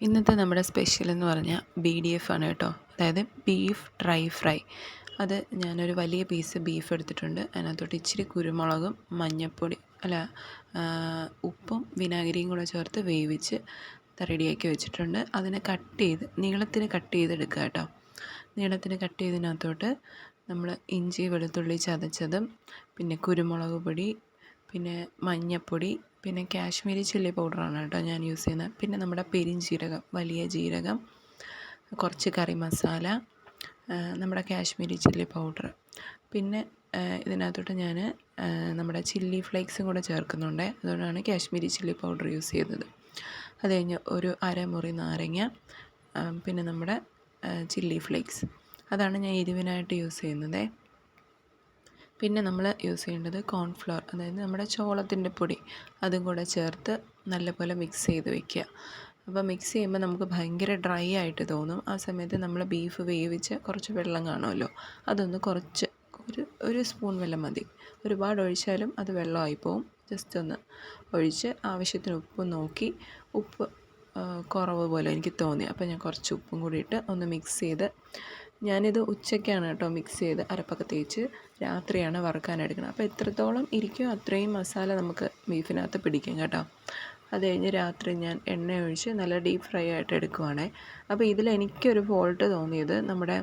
ഇന്നത്തെ നമ്മുടെ സ്പെഷ്യൽ എന്ന് പറഞ്ഞാൽ BDF ആണ് കേട്ടോ. അതായത് ബീഫ് ഡ്രൈ ഫ്രൈ. അത് ഞാനൊരു വലിയ പീസ് ബീഫ് എടുത്തിട്ടുണ്ട്. അതിനകത്തോട്ട് ഇച്ചിരി കുരുമുളകും മഞ്ഞൾപ്പൊടി ഉപ്പും വിനാഗിരിയും കൂടെ ചേർത്ത് വേവിച്ച് റെഡിയാക്കി വെച്ചിട്ടുണ്ട്. അതിനെ നീളത്തിന് കട്ട് ചെയ്തെടുക്കുക കേട്ടോ. നീളത്തിന് കട്ട് ചെയ്തതിനകത്തോട്ട് നമ്മൾ ഇഞ്ചി വെളുത്തുള്ളി ചതച്ചതും പിന്നെ കുരുമുളക് പൊടി പിന്നെ മഞ്ഞൾപ്പൊടി പിന്നെ കാശ്മീരി ചില്ലി പൗഡറാണ് കേട്ടോ ഞാൻ യൂസ് ചെയ്യുന്നത്. പിന്നെ നമ്മുടെ പെരുംജീരകം, വലിയ ജീരകം, കുറച്ച് കറി മസാല, നമ്മുടെ കാശ്മീരി ചില്ലി പൗഡർ. പിന്നെ ഇതിനകത്തോട്ട് ഞാൻ നമ്മുടെ ചില്ലി ഫ്ലേക്സും കൂടെ ചേർക്കുന്നുണ്ട്. അതുകൊണ്ടാണ് കാശ്മീരി ചില്ലി പൗഡർ യൂസ് ചെയ്തത്. അത് കഴിഞ്ഞ് ഒരു അരമുറി നാരങ്ങ, പിന്നെ നമ്മുടെ ചില്ലി ഫ്ലേക്സ്. അതാണ് ഞാൻ എരിവിനായിട്ട് യൂസ് ചെയ്യുന്നത്. പിന്നെ നമ്മൾ യൂസ് ചെയ്യേണ്ടത് കോൺഫ്ലവർ, അതായത് നമ്മുടെ ചോളത്തിൻ്റെ പൊടി, അതും കൂടെ ചേർത്ത് നല്ലപോലെ മിക്സ് ചെയ്ത് വയ്ക്കുക. അപ്പോൾ മിക്സ് ചെയ്യുമ്പോൾ നമുക്ക് ഭയങ്കര ഡ്രൈ ആയിട്ട് തോന്നും. ആ സമയത്ത് നമ്മൾ ബീഫ് വേവിച്ച് കുറച്ച് വെള്ളം കാണുമല്ലോ, അതൊന്ന് കുറച്ച് ഒരു സ്പൂൺ വെള്ളം മതി. ഒരുപാട് ഒഴിച്ചാലും അത് വെള്ളമായി പോവും. ജസ്റ്റ് ഒന്ന് ഒഴിച്ച് ആവശ്യത്തിന് ഉപ്പ് നോക്കി, ഉപ്പ് കുറവ് പോലെ എനിക്ക് തോന്നി. അപ്പോൾ ഞാൻ കുറച്ച് ഉപ്പും കൂടി ഇട്ട് ഒന്ന് മിക്സ് ചെയ്ത്, ഞാനിത് ഉച്ചയ്ക്കാണ് കേട്ടോ മിക്സ് ചെയ്ത് അരപ്പൊക്കെ തേച്ച് രാത്രിയാണ് വറുക്കാനെടുക്കുന്നത്. അപ്പോൾ എത്രത്തോളം ഇരിക്കും അത്രയും മസാല നമുക്ക് ബീഫിനകത്ത് പിടിക്കും കേട്ടോ. അത് കഴിഞ്ഞ് രാത്രി ഞാൻ എണ്ണ ഒഴിച്ച് നല്ല ഡീപ്പ് ഫ്രൈ ആയിട്ട് എടുക്കുവാണേ. അപ്പോൾ ഇതിലെനിക്കൊരു ഫോൾട്ട് തോന്നിയത് നമ്മുടെ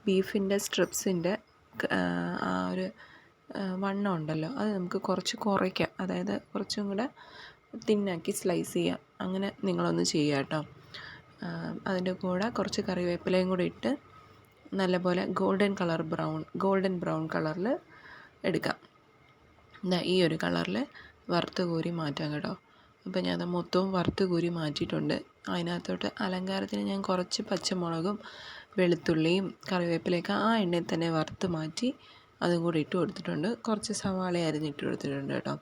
ബീഫിൻ്റെ സ്ട്രിപ്സിൻ്റെ ആ ഒരു വണ്ണം ഉണ്ടല്ലോ, അത് നമുക്ക് കുറച്ച് കുറയ്ക്കാം. അതായത് കുറച്ചും കൂടെ തിന്നാക്കി സ്ലൈസ് ചെയ്യാം. അങ്ങനെ നിങ്ങളൊന്ന് ചെയ്യുക കേട്ടോ. അതിൻ്റെ കൂടെ കുറച്ച് കറിവേപ്പിലയും കൂടി ഇട്ട് നല്ലപോലെ ഗോൾഡൻ ബ്രൗൺ കളറിൽ എടുക്കാം. ഈ ഒരു കളറിൽ വറുത്ത് കോരി മാറ്റാം കേട്ടോ. അപ്പോൾ ഞാൻ മൊത്തവും വറുത്ത് കോരി മാറ്റിയിട്ടുണ്ട്. അതിനകത്തോട്ട് അലങ്കാരത്തിന് ഞാൻ കുറച്ച് പച്ചമുളകും വെളുത്തുള്ളിയും കറിവേപ്പിലയൊക്കെ ആ എണ്ണയിൽ തന്നെ വറുത്ത് മാറ്റി അതും കൂടി ഇട്ട് കൊടുത്തിട്ടുണ്ട്. കുറച്ച് സവാള അരിഞ്ഞിട്ട് കൊടുത്തിട്ടുണ്ട് കേട്ടോ.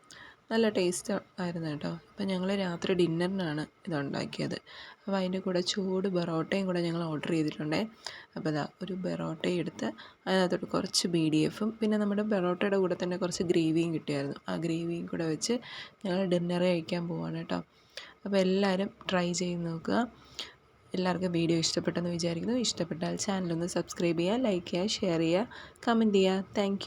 നല്ല ടേസ്റ്റ് ആയിരുന്നു കേട്ടോ. അപ്പോൾ ഞങ്ങൾ രാത്രി ഡിന്നറിനാണ് ഇതുണ്ടാക്കിയത്. അപ്പോൾ അതിൻ്റെ കൂടെ ചൂട് ബെറോട്ടയും കൂടെ ഞങ്ങൾ ഓർഡർ ചെയ്തിട്ടുണ്ടേ. അപ്പോൾ ഒരു ബെറോട്ടയും എടുത്ത് അതിനകത്തോട്ട് കുറച്ച് BDFും പിന്നെ നമ്മുടെ ബെറോട്ടയുടെ കൂടെ തന്നെ കുറച്ച് ഗ്രേവിയും കിട്ടിയായിരുന്നു. ആ ഗ്രേവിയും കൂടെ വെച്ച് ഞങ്ങൾ ഡിന്നർ കഴിക്കാൻ പോവാണ് കേട്ടോ. അപ്പോൾ എല്ലാവരും ട്രൈ ചെയ്ത് നോക്കുക. എല്ലാവർക്കും വീഡിയോ ഇഷ്ടപ്പെട്ടെന്ന് വിചാരിക്കുന്നു. ഇഷ്ടപ്പെട്ടാൽ ചാനലൊന്ന് സബ്സ്ക്രൈബ് ചെയ്യുക, ലൈക്ക് ചെയ്യുക, ഷെയർ ചെയ്യുക, കമൻറ്റ് ചെയ്യുക. താങ്ക്